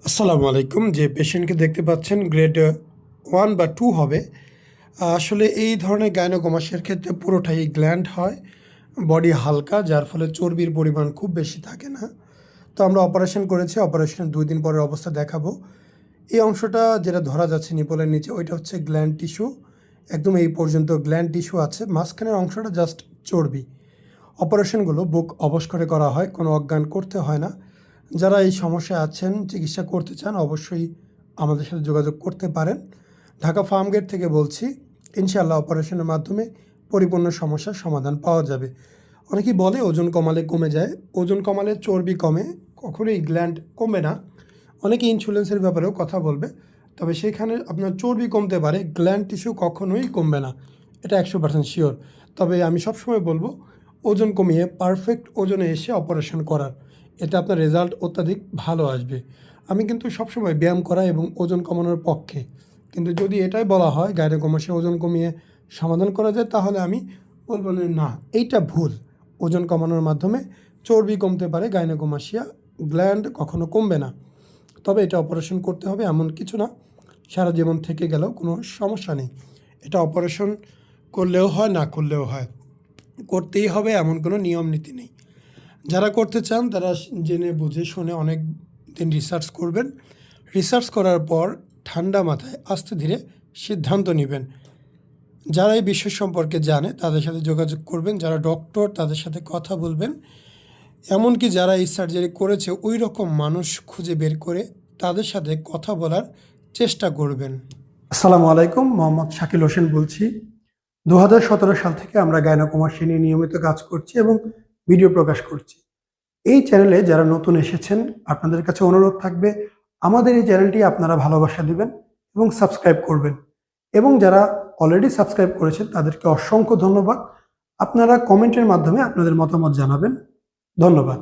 আসসালামু আলাইকুম। যে পেশেন্টকে দেখতে পাচ্ছেন গ্রেড 1 বা 2 হবে। আসলে এই ধরনের গাইনোকমাসিয়ার ক্ষেত্রে পুরোটাই গ্ল্যান্ড হয়। বডি হালকা, যার ফলে চর্বির পরিমাণ খুব বেশি থাকে না। তো আমরা অপারেশন করেছি। অপারেশনের 2 দিন পরের অবস্থা দেখাবো। এই অংশটা যেটা ধরা যাচ্ছে নিপলের নিচে, ওইটা হচ্ছে গ্ল্যান্ড টিস্যু। একদম এই পর্যন্ত গ্ল্যান্ড টিস্যু আছে। মাঝখানের অংশটা জাস্ট চর্বি। অপারেশনগুলো বুক অবশ করা হয়, কোনো অজ্ঞান করতে হয় না। যারা এই সমস্যায় আছেন, চিকিৎসা করতে চান, অবশ্যই আমাদের সাথে যোগাযোগ করতে পারেন। ঢাকা ফার্মগেট থেকে বলছি। ইনশাআল্লাহ অপারেশনের মাধ্যমে পরিপূর্ণ সমস্যার সমাধান পাওয়া যাবে। অনেকেই বলে ওজন কমালে কমে যায়। ওজন কমালে চর্বি কমে, কখনোই গ্ল্যান্ড কমে না। অনেকে ইনসুলেন্সের ব্যাপারেও কথা বলবে, তবে সেখানে আপনার চর্বি কমতে পারে, গ্ল্যান্ড টিস্যু কখনোই কমবে না। এটা 100% শিওর। তবে আমি সবসময় বলবো ওজন কমিয়ে পারফেক্ট ওজনে এসে অপারেশন করার, এতে আপনার রেজাল্ট অত্যাধিক ভালো আসবে। আমি কিন্তু সবসময় ব্যায়াম করা এবং ওজন কমানোর পক্ষে, কিন্তু যদি এটাই বলা হয় গাইনোকমাসিয়া ওজন কমিয়ে সমাধান করা যায়, তাহলে আমি বলবো না, এইটা ভুল। ওজন কমানোর মাধ্যমে চর্বি কমতে পারে, গাইনোকমাসিয়া গ্ল্যান্ড কখনো কমবে না। তবে এটা অপারেশন করতে হবে এমন কিছু না, সারা জীবন থেকে গেলেও কোনো সমস্যা নেই। এটা অপারেশন করলেও হয়, না করলেও হয়, করতেই হবে এমন কোনো নিয়ম নীতি নেই। যারা করতে চান তারা জেনে বুঝে শুনে অনেক দিন রিসার্চ করবেন। রিসার্চ করার পর ঠান্ডা মাথায় আস্তে ধীরে সিদ্ধান্ত নেবেন। যারা এই বিষয় সম্পর্কে জানে তাদের সাথে যোগাযোগ করবেন, যারা ডক্টর তাদের সাথে কথা বলবেন। এমনকি যারা এই সার্জারি করেছে ওই রকম মানুষ খুঁজে বের করে তাদের সাথে কথা বলার চেষ্টা করবেন। আসসালামু আলাইকুম, মোহাম্মদ শাকিল হোসেন বলছি। 2017 সাল থেকে আমরা গাইনোকমাসিয়া নিয়ে নিয়মিত কাজ করছি এবং ভিডিও প্রকাশ করছি। এই চ্যানেলে যারা নতুন এসেছেন, আপনাদের কাছে অনুরোধ থাকবে আমাদের এই চ্যানেলটি আপনারা ভালোবাসা দিবেন এবং সাবস্ক্রাইব করবেন। এবং যারা অলরেডি সাবস্ক্রাইব করেছেন তাদেরকে অসংখ্য ধন্যবাদ। আপনারা কমেন্টের মাধ্যমে আপনাদের মতামত জানাবেন। ধন্যবাদ।